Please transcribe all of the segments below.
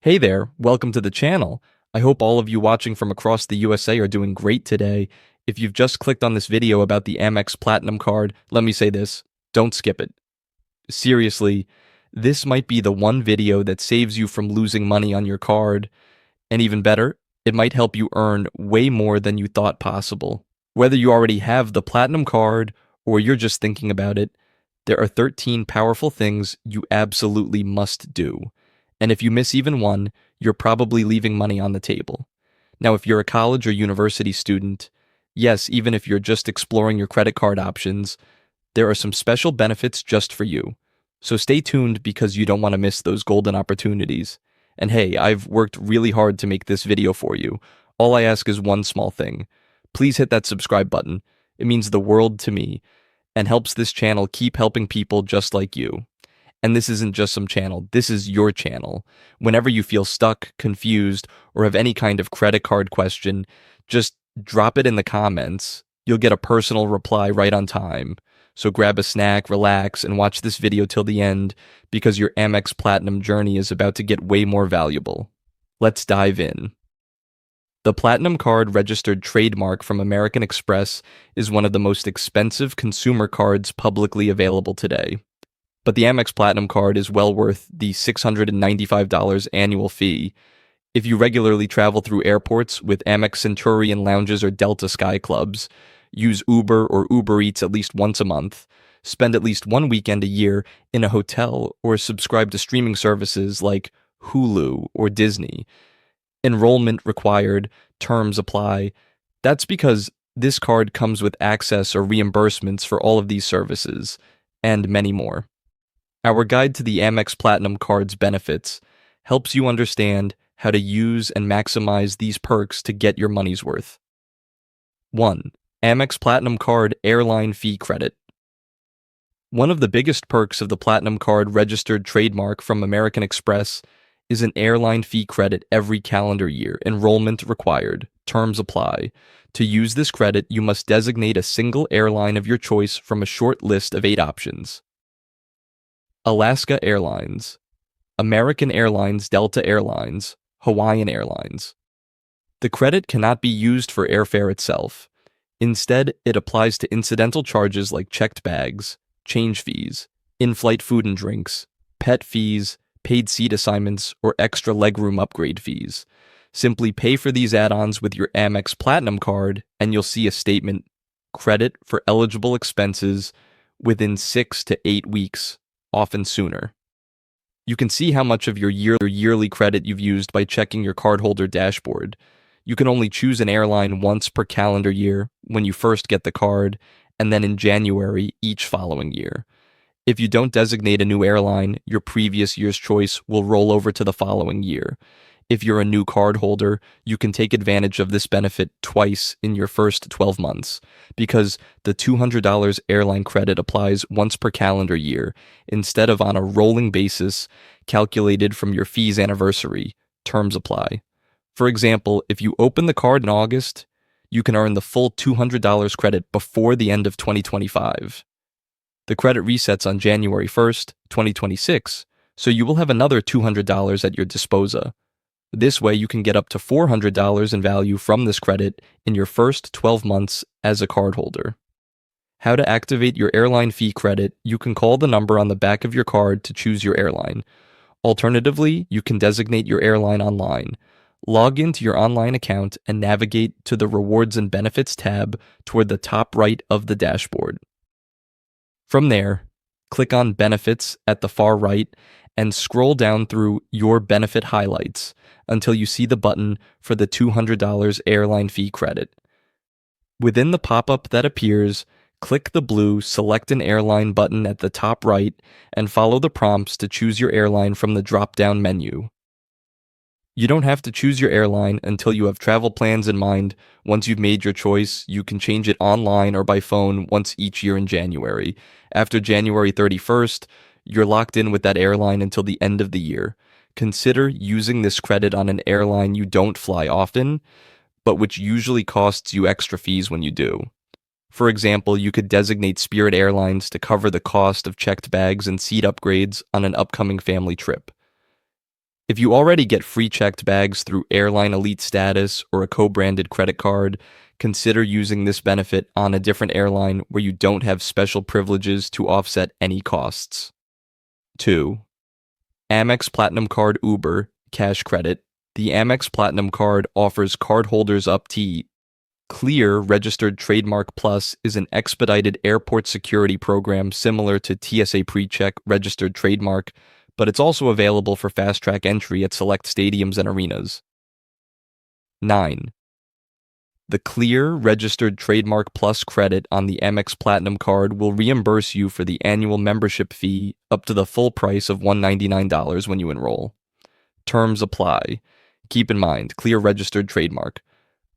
Hey there, welcome to the channel. I hope all of you watching from across the USA are doing great today. If you've just clicked on this video about the Amex Platinum Card, let me say this, don't skip it. Seriously, this might be the one video that saves you from losing money on your card, and even better, it might help you earn way more than you thought possible. Whether you already have the Platinum Card or you're just thinking about it, there are 13 powerful things you absolutely must do. And if you miss even one, you're probably leaving money on the table. Now, if you're a college or university student, yes, even if you're just exploring your credit card options, there are some special benefits just for you. So stay tuned because you don't want to miss those golden opportunities. And hey, I've worked really hard to make this video for you. All I ask is one small thing. Please hit that subscribe button. It means the world to me and helps this channel keep helping people just like you. And this isn't just some channel, this is your channel. Whenever you feel stuck, confused, or have any kind of credit card question, just drop it in the comments. You'll get a personal reply right on time. So grab a snack, relax, and watch this video till the end because your Amex Platinum journey is about to get way more valuable. Let's dive in. The Platinum Card registered trademark from American Express is one of the most expensive consumer cards publicly available today. But the Amex Platinum Card is well worth the $695 annual fee. If you regularly travel through airports with Amex Centurion Lounges or Delta Sky Clubs, use Uber or Uber Eats at least once a month, spend at least one weekend a year in a hotel, or subscribe to streaming services like Hulu or Disney, enrollment required, terms apply. That's because this card comes with access or reimbursements for all of these services, and many more. Our guide to the Amex Platinum Card's benefits helps you understand how to use and maximize these perks to get your money's worth. 1. Amex Platinum Card Airline Fee Credit. One of the biggest perks of the Platinum Card registered trademark from American Express is an airline fee credit every calendar year, enrollment required, terms apply. To use this credit, you must designate a single airline of your choice from a short list of 8 options. Alaska Airlines, American Airlines, Delta Airlines, Hawaiian Airlines. The credit cannot be used for airfare itself. Instead, it applies to incidental charges like checked bags, change fees, in-flight food and drinks, pet fees, paid seat assignments, or extra legroom upgrade fees. Simply pay for these add-ons with your Amex Platinum Card, and you'll see a statement, credit for eligible expenses, within 6 to 8 weeks. Often sooner. You can see how much of your yearly credit you've used by checking your cardholder dashboard. You can only choose an airline once per calendar year when you first get the card, and then in January each following year. If you don't designate a new airline, your previous year's choice will roll over to the following year. If you're a new cardholder, you can take advantage of this benefit twice in your first 12 months, because the $200 airline credit applies once per calendar year, instead of on a rolling basis calculated from your fee's anniversary. Terms apply. For example, if you open the card in August, you can earn the full $200 credit before the end of 2025. The credit resets on January 1st, 2026, so you will have another $200 at your disposal. This way, you can get up to $400 in value from this credit in your first 12 months as a cardholder. How to activate your airline fee credit? You can call the number on the back of your card to choose your airline. Alternatively, you can designate your airline online. Log into your online account and navigate to the Rewards and Benefits tab toward the top right of the dashboard. From there, click on Benefits at the far right and scroll down through Your Benefit Highlights until you see the button for the $200 airline fee credit. Within the pop-up that appears, click the blue Select an Airline button at the top right and follow the prompts to choose your airline from the drop-down menu. You don't have to choose your airline until you have travel plans in mind. Once you've made your choice, you can change it online or by phone once each year in January. After January 31st, you're locked in with that airline until the end of the year. Consider using this credit on an airline you don't fly often, but which usually costs you extra fees when you do. For example, you could designate Spirit Airlines to cover the cost of checked bags and seat upgrades on an upcoming family trip. If you already get free checked bags through Airline Elite Status or a co-branded credit card, consider using this benefit on a different airline where you don't have special privileges to offset any costs. 2. Amex Platinum Card Uber Cash Credit. The Amex Platinum Card offers cardholders up to Clear Registered Trademark Plus is an expedited airport security program similar to TSA PreCheck Registered Trademark, but it's also available for fast-track entry at select stadiums and arenas. 9. The Clear Registered Trademark Plus credit on the Amex Platinum Card will reimburse you for the annual membership fee up to the full price of $199 when you enroll. Terms apply. Keep in mind, Clear Registered Trademark.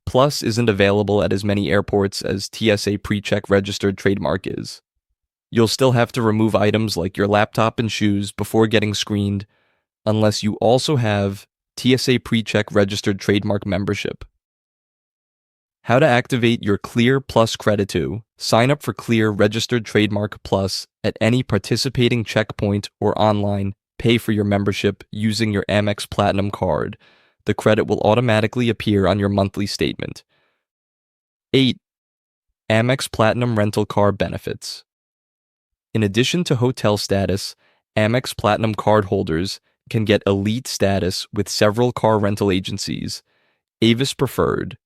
Plus isn't available at as many airports as TSA PreCheck Registered Trademark is. You'll still have to remove items like your laptop and shoes before getting screened, unless you also have TSA PreCheck Registered Trademark membership. How to activate your Clear Plus credit to. Sign up for Clear Registered Trademark Plus at any participating checkpoint or online. Pay for your membership using your Amex Platinum Card. The credit will automatically appear on your monthly statement. 8. Amex Platinum Rental Car Benefits. In addition to hotel status, Amex Platinum card holders can get elite status with several car rental agencies: Avis Preferred,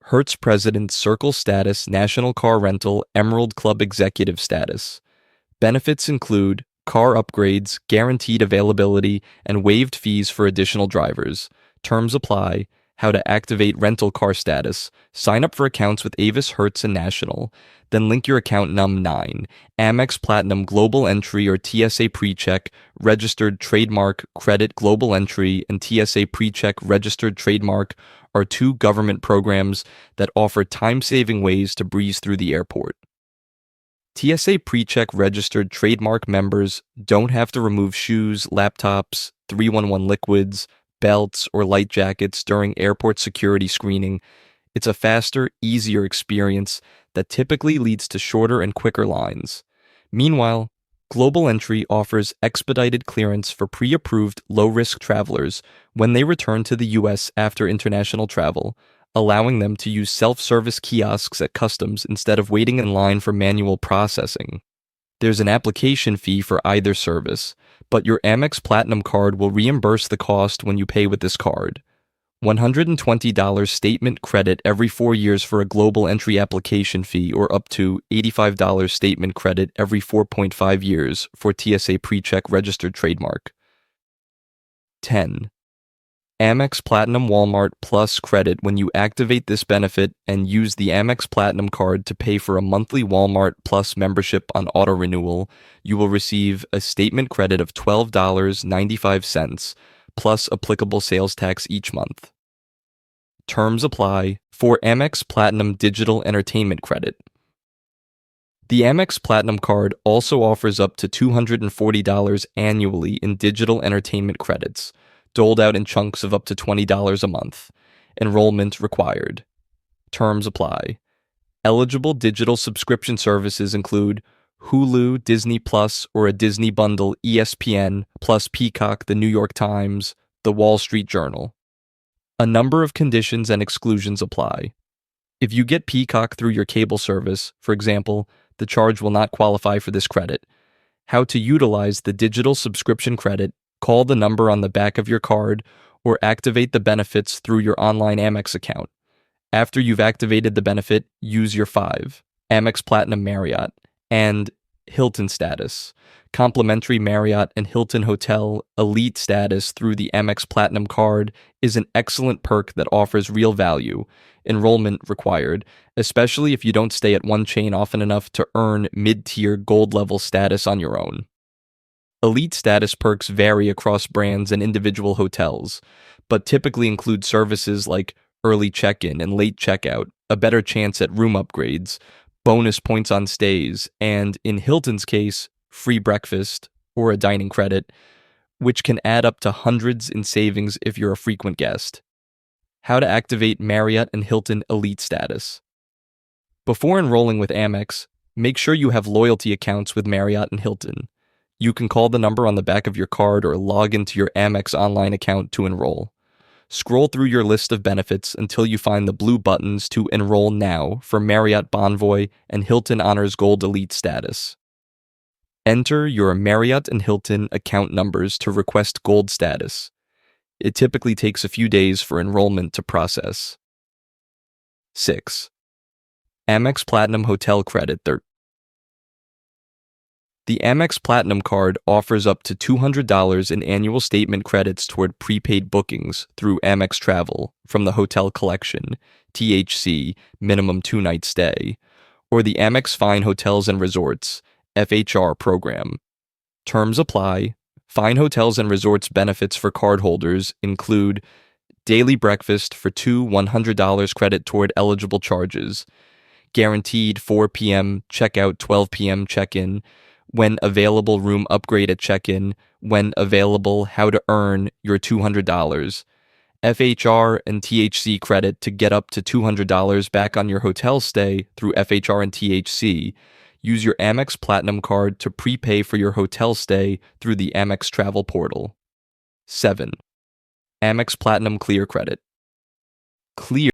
Hertz President Circle Status National Car Rental Emerald Club Executive Status. Benefits include car upgrades, guaranteed availability, and waived fees for additional drivers. Terms apply. How to activate rental car status. Sign up for accounts with Avis, Hertz, and National. Then link your account num 9. Amex Platinum Global Entry or TSA PreCheck Registered Trademark Credit Global Entry and TSA PreCheck Registered Trademark are two government programs that offer time-saving ways to breeze through the airport. TSA PreCheck Registered Trademark members don't have to remove shoes, laptops, 311 liquids, belts, or light jackets during airport security screening. It's a faster, easier experience that typically leads to shorter and quicker lines. Meanwhile, Global Entry offers expedited clearance for pre-approved low-risk travelers when they return to the U.S. after international travel, allowing them to use self-service kiosks at customs instead of waiting in line for manual processing. There's an application fee for either service, but your Amex Platinum Card will reimburse the cost when you pay with this card. $120 statement credit every 4 years for a Global Entry application fee, or up to $85 statement credit every 4.5 years for TSA PreCheck Registered Trademark. 10. Amex Platinum Walmart Plus credit. When you activate this benefit and use the Amex Platinum Card to pay for a monthly Walmart Plus membership on auto renewal, you will receive a statement credit of $12.95 plus applicable sales tax each month. Terms apply. For Amex Platinum Digital Entertainment Credit. The Amex Platinum Card also offers up to $240 annually in digital entertainment credits, doled out in chunks of up to $20 a month. Enrollment required. Terms apply. Eligible digital subscription services include Hulu, Disney Plus, or a Disney Bundle, ESPN, plus Peacock, The New York Times, The Wall Street Journal. A number of conditions and exclusions apply. If you get Peacock through your cable service, for example, the charge will not qualify for this credit. How to utilize the digital subscription credit: call the number on the back of your card or activate the benefits through your online Amex account. After you've activated the benefit, use your 5. Amex Platinum Marriott and Hilton status. Complimentary Marriott and Hilton Hotel Elite status through the Amex Platinum Card is an excellent perk that offers real value. Enrollment required, especially if you don't stay at one chain often enough to earn mid-tier gold level status on your own. Elite status perks vary across brands and individual hotels, but typically include services like early check-in and late checkout, a better chance at room upgrades, bonus points on stays, and, in Hilton's case, free breakfast or a dining credit, which can add up to hundreds in savings if you're a frequent guest. How to activate Marriott and Hilton Elite status. Before enrolling with Amex, make sure you have loyalty accounts with Marriott and Hilton. You can call the number on the back of your card or log into your Amex online account to enroll. Scroll through your list of benefits until you find the blue buttons to Enroll Now for Marriott Bonvoy and Hilton Honors Gold Elite status. Enter your Marriott and Hilton account numbers to request Gold status. It typically takes a few days for enrollment to process. 6. Amex Platinum Hotel Credit. The Amex Platinum Card offers up to $200 in annual statement credits toward prepaid bookings through Amex Travel from the Hotel Collection, THC, minimum 2-night stay, or the Amex Fine Hotels and Resorts, FHR program. Terms apply. Fine Hotels and Resorts benefits for cardholders include daily breakfast for two $100 credit toward eligible charges, guaranteed 4 p.m. checkout, 12 p.m. check-in, when available room upgrade at check-in, when available how to earn your $200, FHR and THC credit to get up to $200 back on your hotel stay through FHR and THC. Use your Amex Platinum Card to prepay for your hotel stay through the Amex Travel portal. 7. Amex Platinum Clear Credit. Clear